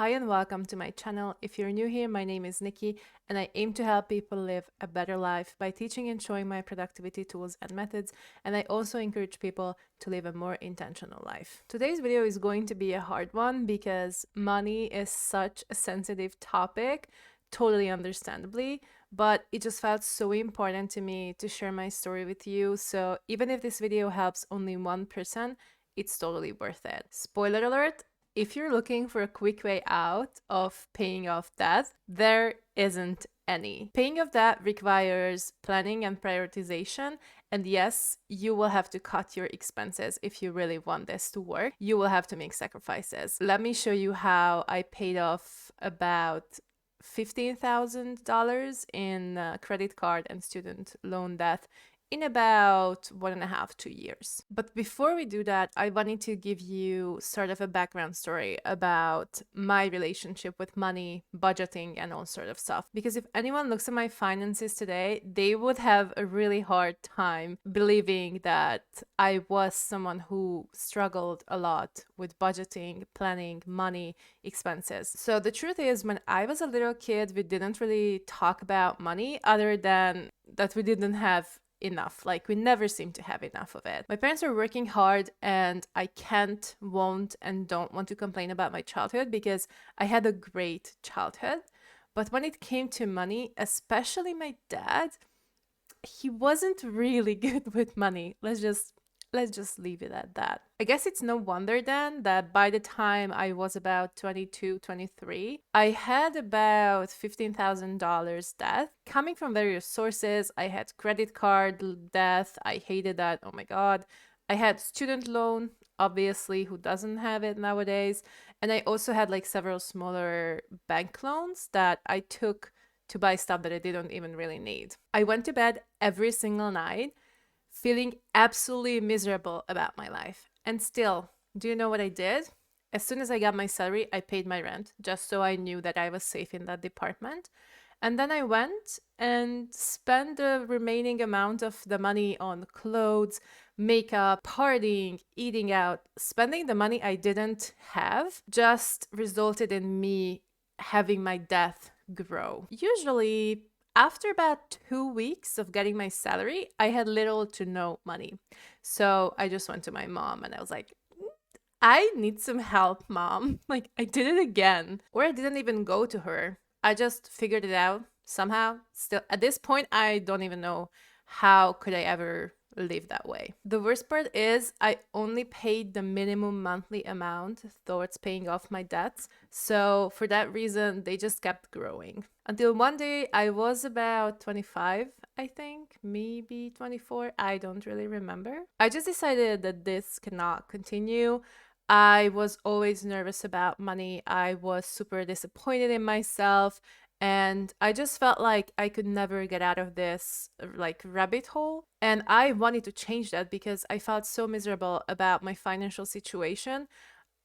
Hi and welcome to my channel. If you're new here, my name is Nikki and I aim to help people live a better life by teaching and showing my productivity tools and methods, and I also encourage people to live a more intentional life. Today's video is going to be a hard one because money is such a sensitive topic, totally understandably, but it just felt so important to me to share my story with you. So even if this video helps only one person, it's totally worth it. Spoiler alert, if you're looking for a quick way out of paying off debt, there isn't any. Paying off debt requires planning and prioritization. And yes, you will have to cut your expenses if you really want this to work. You will have to make sacrifices. Let me show you how I paid off about $15,000 in credit card and student loan debt in about 1.5 to 2 years. But before we do that, I wanted to give you sort of a background story about my relationship with money, budgeting, and all sort of stuff. Because if anyone looks at my finances today, they would have a really hard time believing that I was someone who struggled a lot with budgeting, planning, money, expenses. So the truth is, when I was a little kid, we didn't really talk about money other than that we didn't have enough. Like, we never seem to have enough of it. My parents are working hard and I can't, won't, and don't want to complain about my childhood because I had a great childhood. But when it came to money, especially my dad, he wasn't really good with money. Let's just leave it at that. I guess it's no wonder then that by the time I was about 22, 23, I had about $15,000 debt coming from various sources. I had credit card debt. I hated that. Oh my God. I had student loan, obviously, who doesn't have it nowadays? And I also had like several smaller bank loans that I took to buy stuff that I didn't even really need. I went to bed every single night feeling absolutely miserable about my life. And still, do you know what I did? As soon as I got my salary, I paid my rent just so I knew that I was safe in that department. And then I went and spent the remaining amount of the money on clothes, makeup, partying, eating out. Spending the money I didn't have just resulted in me having my debt grow. Usually, after about 2 weeks of getting my salary, I had little to no money. So I just went to my mom and I was like, I need some help, mom. Like, I did it again. Or I didn't even go to her. I just figured it out somehow. Still, at this point, I don't even know how could I ever live that way. The worst part is I only paid the minimum monthly amount towards paying off my debts. So for that reason, they just kept growing. Until one day I was about 25, I think, maybe 24. I don't really remember. I just decided that this cannot continue. I was always nervous about money. I was super disappointed in myself. And I just felt like I could never get out of this like rabbit hole. And I wanted to change that because I felt so miserable about my financial situation.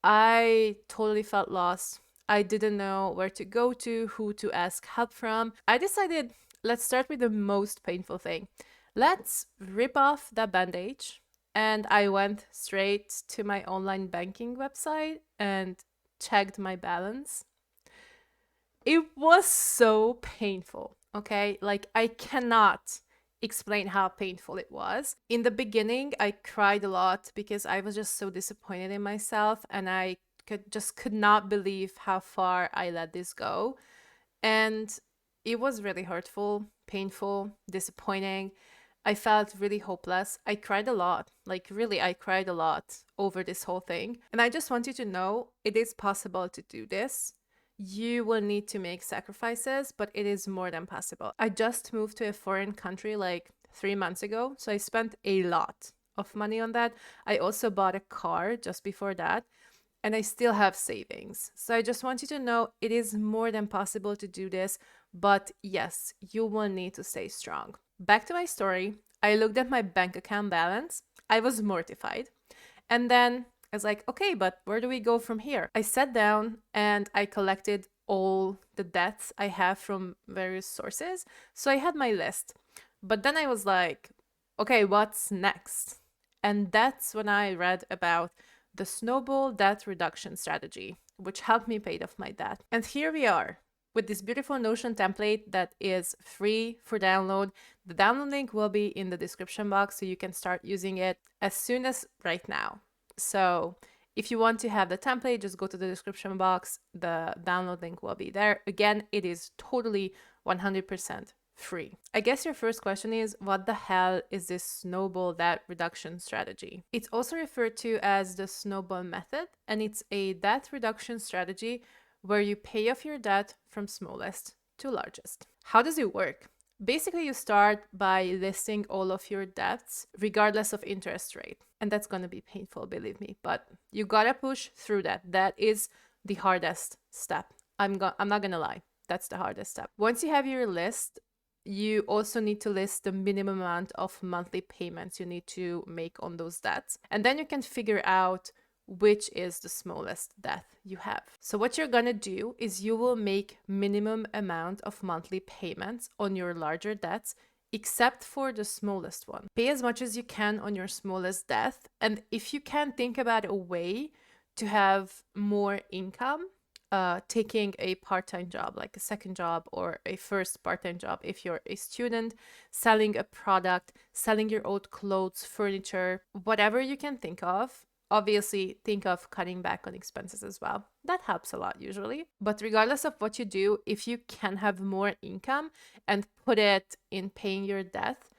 I totally felt lost. I didn't know where to go to, who to ask help from. I decided, let's start with the most painful thing. Let's rip off that bandage. And I went straight to my online banking website and checked my balance. It was so painful, okay? Like, I cannot explain how painful it was. In the beginning, I cried a lot because I was just so disappointed in myself and I could not believe how far I let this go. And it was really hurtful, painful, disappointing. I felt really hopeless. I cried a lot. Like, really, I cried a lot over this whole thing. And I just want you to know it is possible to do this. You will need to make sacrifices, but it is more than possible. I just moved to a foreign country like 3 months ago, so I spent a lot of money on that. I also bought a car just before that, and I still have savings. So I just want you to know it is more than possible to do this, but yes, you will need to stay strong. Back to my story. I looked at my bank account balance. I was mortified. And then I was like, okay, but where do we go from here? I sat down and I collected all the debts I have from various sources. So I had my list. But then I was like, okay, what's next? And that's when I read about the Snowball debt reduction strategy. which helped me pay off my debt. And here we are with this beautiful Notion template that is free for download. The download link will be in the description box, so you can start using it as soon as right now. So if you want to have the template, just go to the description box. The download link will be there. Again, it is totally 100% free. I guess your first question is, what the hell is this snowball debt reduction strategy? It's also referred to as the Snowball Method, and it's a debt reduction strategy where you pay off your debt from smallest to largest. How does it work? Basically, you start by listing all of your debts, regardless of interest rate. And that's going to be painful, believe me, but you gotta push through that. That is the hardest step. I'm not gonna lie. That's the hardest step. Once you have your list, you also need to list the minimum amount of monthly payments you need to make on those debts. And then you can figure out which is the smallest debt you have. So what you're gonna do is you will make minimum amount of monthly payments on your larger debts, except for the smallest one. Pay as much as you can on your smallest debt, and if you can, think about a way to have more income, taking a part-time job, like a second job or a first part-time job if you're a student, selling a product, selling your old clothes, furniture, whatever you can think of. Obviously, think of cutting back on expenses as well. That helps a lot usually. But regardless of what you do, if you can have more income and put it in paying your debt,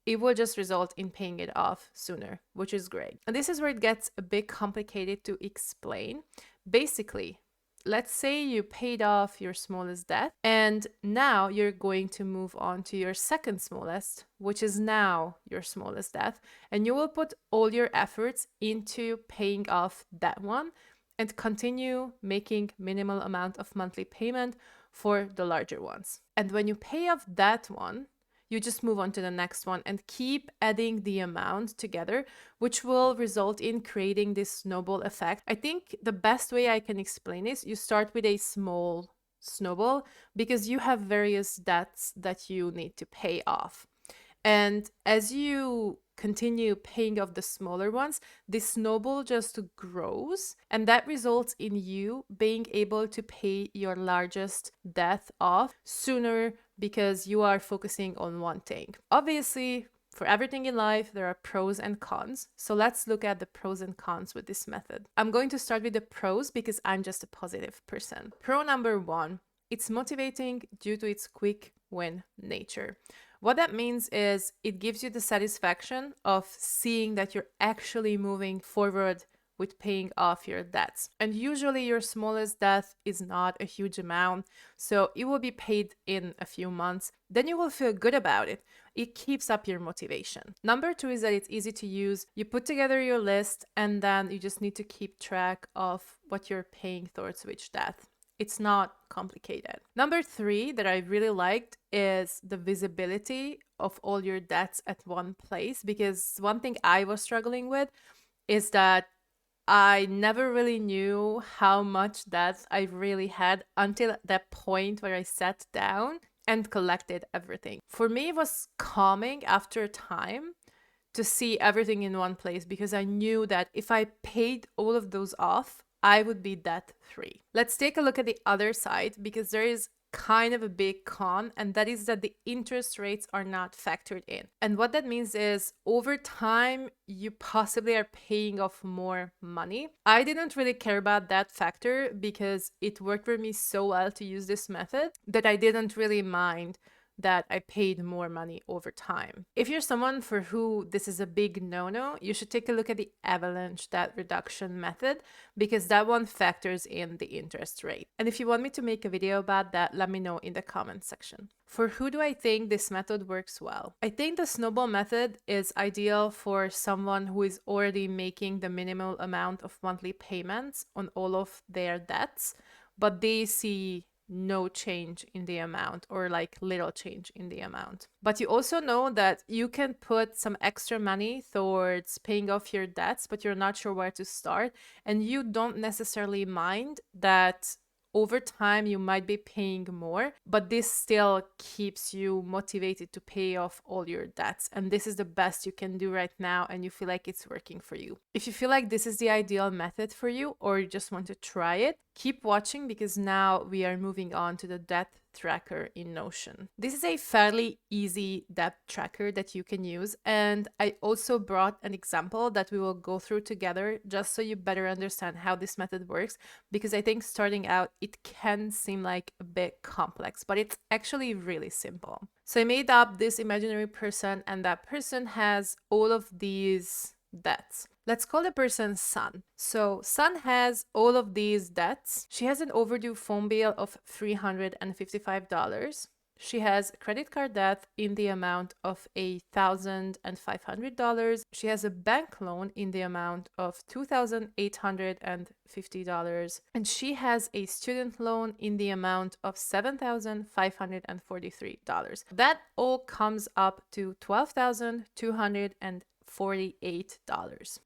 it will just result in paying it off sooner, which is great. And this is where it gets a bit complicated to explain. Basically, let's say you paid off your smallest debt and now you're going to move on to your second smallest, which is now your smallest debt. And you will put all your efforts into paying off that one and continue making minimal amount of monthly payment for the larger ones. And when you pay off that one, you just move on to the next one and keep adding the amount together, which will result in creating this snowball effect. I think the best way I can explain is you start with a small snowball because you have various debts that you need to pay off. And as you continue paying off the smaller ones, this snowball just grows, and that results in you being able to pay your largest debt off sooner because you are focusing on one thing. Obviously, for everything in life, there are pros and cons. So let's look at the pros and cons with this method. I'm going to start with the pros because I'm just a positive person. Pro number one, it's motivating due to its quick win nature. What that means is it gives you the satisfaction of seeing that you're actually moving forward with paying off your debts. And usually your smallest debt is not a huge amount, so it will be paid in a few months. Then you will feel good about it. It keeps up your motivation. Number two is that it's easy to use. You put together your list and then you just need to keep track of what you're paying towards which debt. It's not complicated. Number three that I really liked is the visibility of all your debts at one place, because one thing I was struggling with is that I never really knew how much debt I really had until that point where I sat down and collected everything. For me, it was calming after a time to see everything in one place because I knew that if I paid all of those off, I would be debt free. Let's take a look at the other side because there is kind of a big con, and that is that the interest rates are not factored in. And what that means is over time, you possibly are paying off more money. I didn't really care about that factor because it worked for me so well to use this method that I didn't really mind that I paid more money over time. If you're someone for who this is a big no-no, you should take a look at the avalanche debt reduction method because that one factors in the interest rate. And if you want me to make a video about that, let me know in the comment section. For who do I think this method works well? I think the snowball method is ideal for someone who is already making the minimal amount of monthly payments on all of their debts, but they see no change in the amount or like little change in the amount. But you also know that you can put some extra money towards paying off your debts, but you're not sure where to start. And you don't necessarily mind that over time you might be paying more, but this still keeps you motivated to pay off all your debts. And this is the best you can do right now, and you feel like it's working for you. If you feel like this is the ideal method for you, or you just want to try it, Keep watching because now we are moving on to the debt tracker in Notion. This is a fairly easy debt tracker that you can use, and I also brought an example that we will go through together just so you better understand how this method works, because I think starting out it can seem like a bit complex, but it's actually really simple. So I made up this imaginary person, and that person has all of these debts. Let's call the person Sun. So Sun has all of these debts. She has an overdue phone bill of $355. She has credit card debt in the amount of $1,500. She has a bank loan in the amount of $2,850. And she has a student loan in the amount of $7,543. That all comes up to $12,248.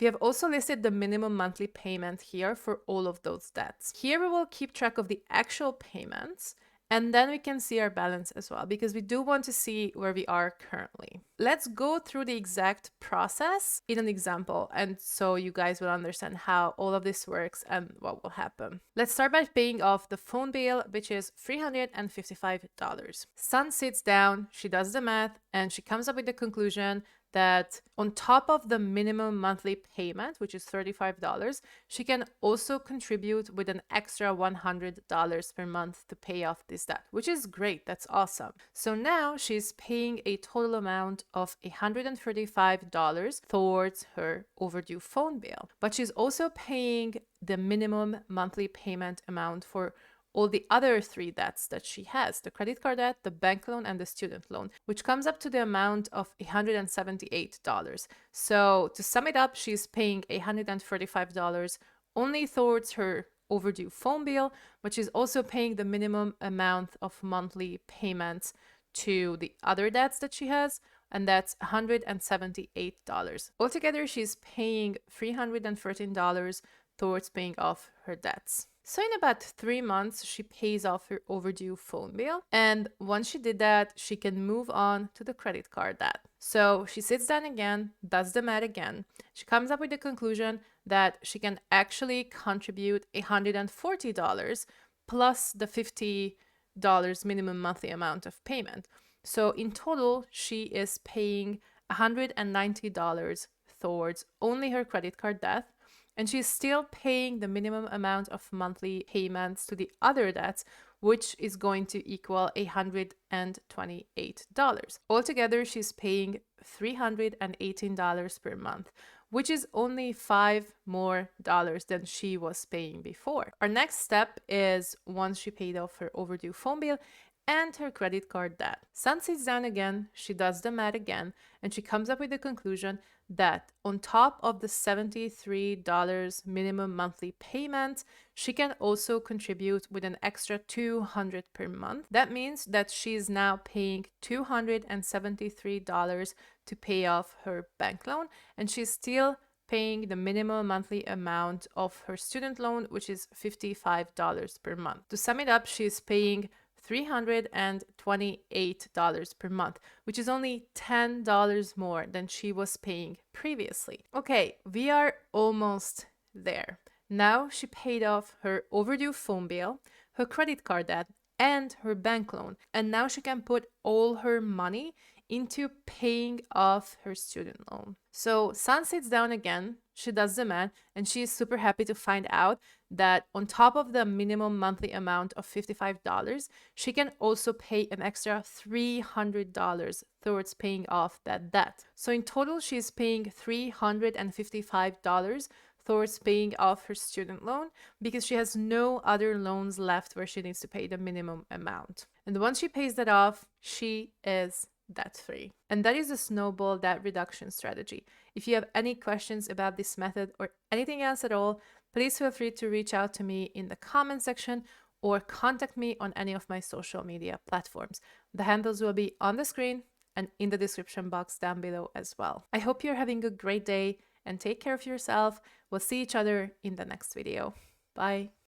We have also listed the minimum monthly payment here for all of those debts. Here we will keep track of the actual payments, and then we can see our balance as well, because we do want to see where we are currently. Let's go through the exact process in an example, and so you guys will understand how all of this works and what will happen. Let's start by paying off the phone bill, which is $355. Sun sits down, she does the math, and she comes up with the conclusion that on top of the minimum monthly payment, which is $35, she can also contribute with an extra $100 per month to pay off this debt, which is great. That's awesome. So now she's paying a total amount of $135 towards her overdue phone bill, but she's also paying the minimum monthly payment amount for all the other three debts that she has: the credit card debt, the bank loan, and the student loan, which comes up to the amount of $178. So to sum it up, she's paying $135 only towards her overdue phone bill, but she's also paying the minimum amount of monthly payments to the other debts that she has, and that's $178. Altogether, she's paying $313 towards paying off her debts. So in about 3 months, she pays off her overdue phone bill. And once she did that, she can move on to the credit card debt. So she sits down again, does the math again. She comes up with the conclusion that she can actually contribute $140 plus the $50 minimum monthly amount of payment. So in total, she is paying $190 towards only her credit card debt, and she's still paying the minimum amount of monthly payments to the other debts, which is going to equal $128. Altogether, she's paying $318 per month, which is only $5 more than she was paying before. Our next step is, once she paid off her overdue phone bill and her credit card debt, Sun sits down again, she does the math again, and she comes up with the conclusion that on top of the $73 minimum monthly payment, she can also contribute with an extra $200 per month. That means that she's now paying $273 to pay off her bank loan, and she's still paying the minimum monthly amount of her student loan, which is $55 per month. To sum it up, she's paying $328 per month, which is only $10 more than she was paying previously. Okay, we are almost there. Now she paid off her overdue phone bill, her credit card debt, and her bank loan, and now she can put all her money into paying off her student loan. So Sun sits down again, she does the math, and she is super happy to find out that on top of the minimum monthly amount of $55, she can also pay an extra $300 towards paying off that debt. So in total, she's paying $355 towards paying off her student loan, because she has no other loans left where she needs to pay the minimum amount. And once she pays that off, she is debt-free. And that is the snowball debt reduction strategy. If you have any questions about this method or anything else at all, please feel free to reach out to me in the comment section or contact me on any of my social media platforms. The handles will be on the screen and in the description box down below as well. I hope you're having a great day and take care of yourself. We'll see each other in the next video. Bye.